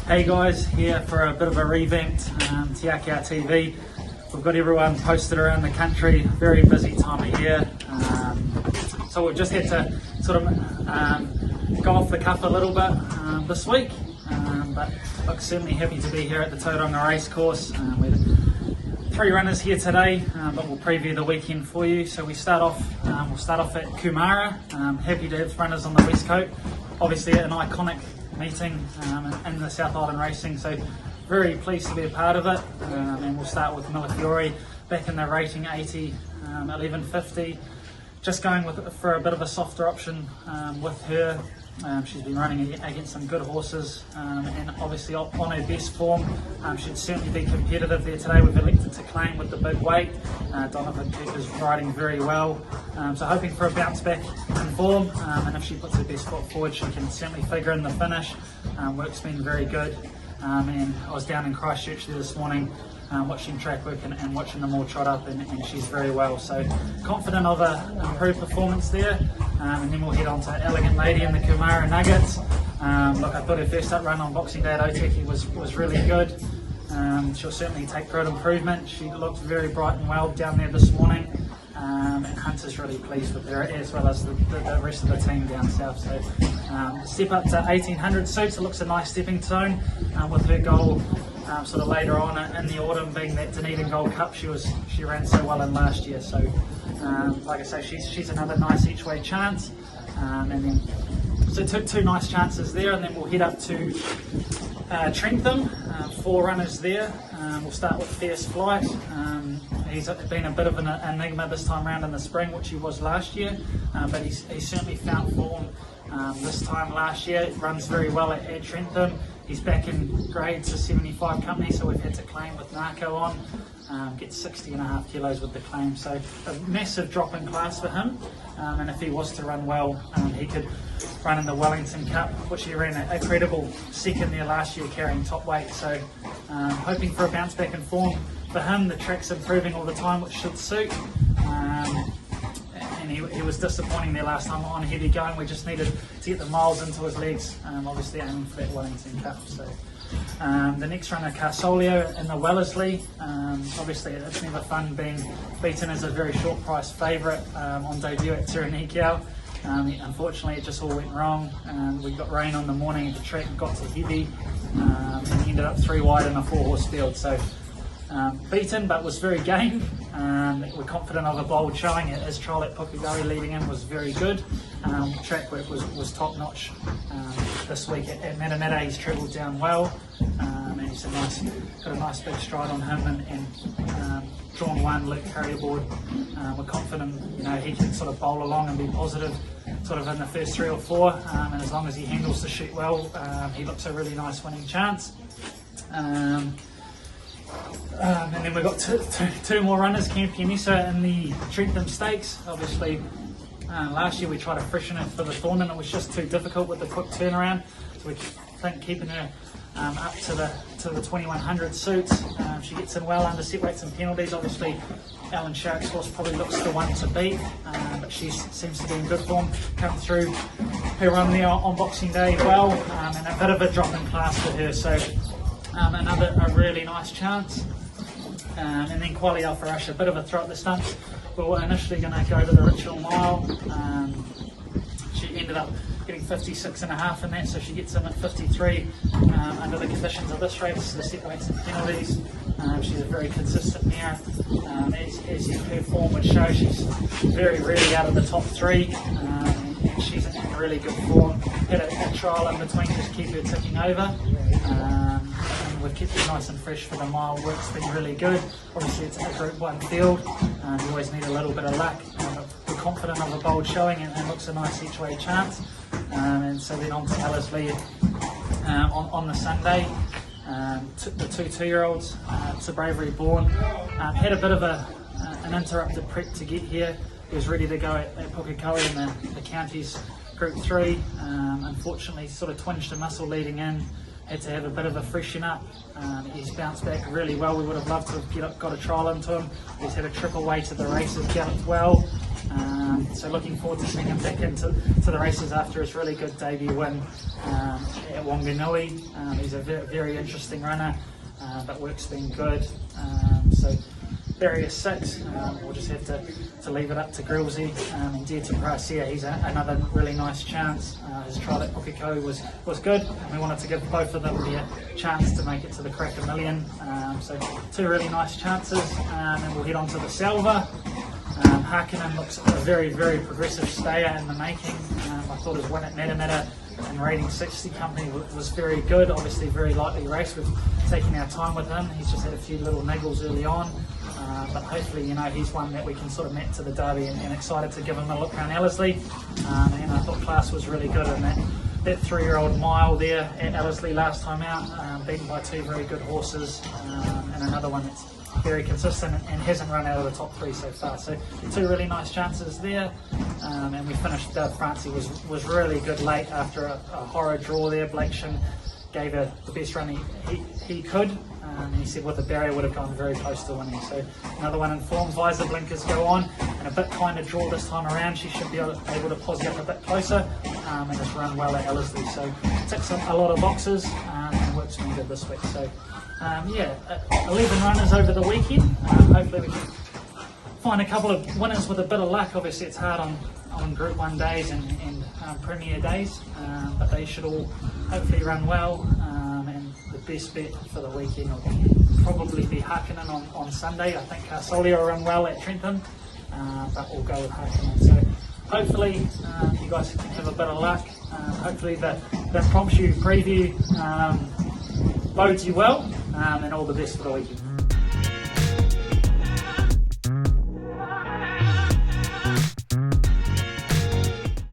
Hey guys, here for a bit of a revamped Te Akau TV. We've got everyone posted around the country, very busy time of year. So we've just had to sort of go off the cuff a little bit this week. But look, certainly happy to be here at the Tauranga Racecourse. We have 3 runners here today, but we'll preview the weekend for you. So we'll start off at Kumara. Happy to have runners on the West Coast. Obviously an iconic meeting in the South Island racing, so very pleased to be a part of it. And we'll start with Miller back in the rating 80, 1150. Just going for a bit of a softer option with her. She's been running against some good horses, and obviously on her best form. Should certainly be competitive there today. We've elected to claim with the big weight. Donovan Cooper's riding very well, so hoping for a bounce back in form, and if she puts her best foot forward, she can certainly figure in the finish. Work's been very good, and I was down in Christchurch there this morning watching track work and watching them all trot up, and she's very well, so confident of an improved performance there. And then we'll head on to Elegant Lady in the Kumara Nuggets. Look, I thought her first up run on Boxing Day at Otaki was really good. She'll certainly take great improvement. She looked very bright and well down there this morning, and Hunter's really pleased with her, as well as the rest of the team down south. So step up to 1800 suits. It looks a nice stepping stone with her goal sort of later on in the autumn, being that Dunedin Gold Cup she ran so well in last year. So like I say, she's another nice each way chance, and then so two nice chances there, and then we'll head up to Trentham. 4 runners there. We'll start with Fierce Flight. He's been a bit of an enigma this time around in the spring, which he was last year, but he's certainly found form this time last year. Runs very well at Trentham. He's back in grades to 75 company, so we've had to claim with Akau on. Gets 60.5 kilos with the claim, so a massive drop in class for him. And if he was to run well, he could run in the Wellington Cup, which he ran a credible second there last year, carrying top weight. So hoping for a bounce back in form for him. The track's improving all the time, which should suit. And he was disappointing there last time on heavy going. We just needed to get the miles into his legs, obviously aiming for that Wellington Cup. So the next runner, Carsolio in the Wellesley. Obviously it's never fun being beaten as a very short price favourite on debut at Taraniki. Unfortunately it just all went wrong. We got rain on the morning, the track got too heavy, and he ended up 3 wide in a 4-horse field. So beaten, but was very game. We're confident of a bold showing. His trial at Pukekohe leading in was very good. Track work was top notch this week at Matamata. He's travelled down well, and he's got a nice big stride on him, and drawn 1, Luke Curry aboard. We're confident, he can sort of bowl along and be positive sort of in the first 3 or 4, and as long as he handles the shoot well, he looks a really nice winning chance. And then we've got two more runners, Camp Yanisa in the Trentham Stakes. Obviously, last year we tried to freshen it for the Thorn, and it was just too difficult with the quick turnaround. So we think keeping her up to the 2100 suits. She gets in well under set weights and penalties. Obviously, Alan Sharrock's horse probably looks the one to beat, but she seems to be in good form. Come through her run there on Boxing Day well, and a bit of a drop in class for her. So a really nice chance. And then Quali Alpha Rush, a bit of a throw at the stumps. We were initially going to go to the Ritual Mile. She ended up getting 56.5 in that, so she gets in at 53 under the conditions of this race, the set weights and penalties. She's a very consistent mare. As her form would show, she's very rarely out of the top 3. And she's in really good form. Had a trial in between, just keep her ticking over. And we've kept it nice and fresh for the mile. Work's been really good. Obviously it's a Group 1 field. You always need a little bit of luck. We're confident of a bold showing, and looks a nice each way chance. And so then on to Ellerslie on the Sunday. The 2 2-year-olds, It's a Bravery Born. Had a bit of an interrupted prep to get here. He was ready to go at Pukekohe in the counties Group 3. Unfortunately, sort of twinged a muscle leading in. Had to have a bit of a freshen up. He's bounced back really well. We would have loved to have got a trial into him. He's had a triple way to the races, galloped well. So looking forward to seeing him back into the races after his really good debut win at Wanganui. He's a very interesting runner, but work's been good. So Barrier 6, we'll just have to leave it up to Grillsy and Dear to Bracia. He's another really nice chance. His trial at Akau was good, and we wanted to give both of them the chance to make it to the Crack a Million. So 2 really nice chances, and we'll head on to the Salva. Harkonnen looks a very progressive stayer in the making. I thought his win at Matamata and rating 60 company was very good. Obviously very lightly raced. We've taken our time with him. He's just had a few little niggles early on. But hopefully, he's one that we can sort of map to the derby, and excited to give him a look around Ellerslie. And I thought class was really good in that 3-year-old mile there at Ellerslie last time out, beaten by 2 very good horses, and another one that's very consistent and hasn't run out of the top 3 so far. So 2 really nice chances there, and we finished. Francie was really good late after a horror draw there. Blake Shin gave her the best run he could. And he said with the barrier would have gone very close to winning. So another one in form. Visor blinkers go on, and a bit kinder draw this time around. She should be able to posse up a bit closer, and just run well at Ellerslie. So ticks up a lot of boxes, and work's been good this week. So 11 runners over the weekend. Hopefully we can find a couple of winners with a bit of luck. Obviously it's hard on Group 1 days and Premier days, but they should all hopefully run well. The best bet for the weekend will probably be Harkonnen on Sunday. I think Carsolia will run well at Trentham, but we'll go with Harkonnen. So hopefully you guys can have a bit of luck. Hopefully the Promptu preview bodes you well, and all the best for the weekend.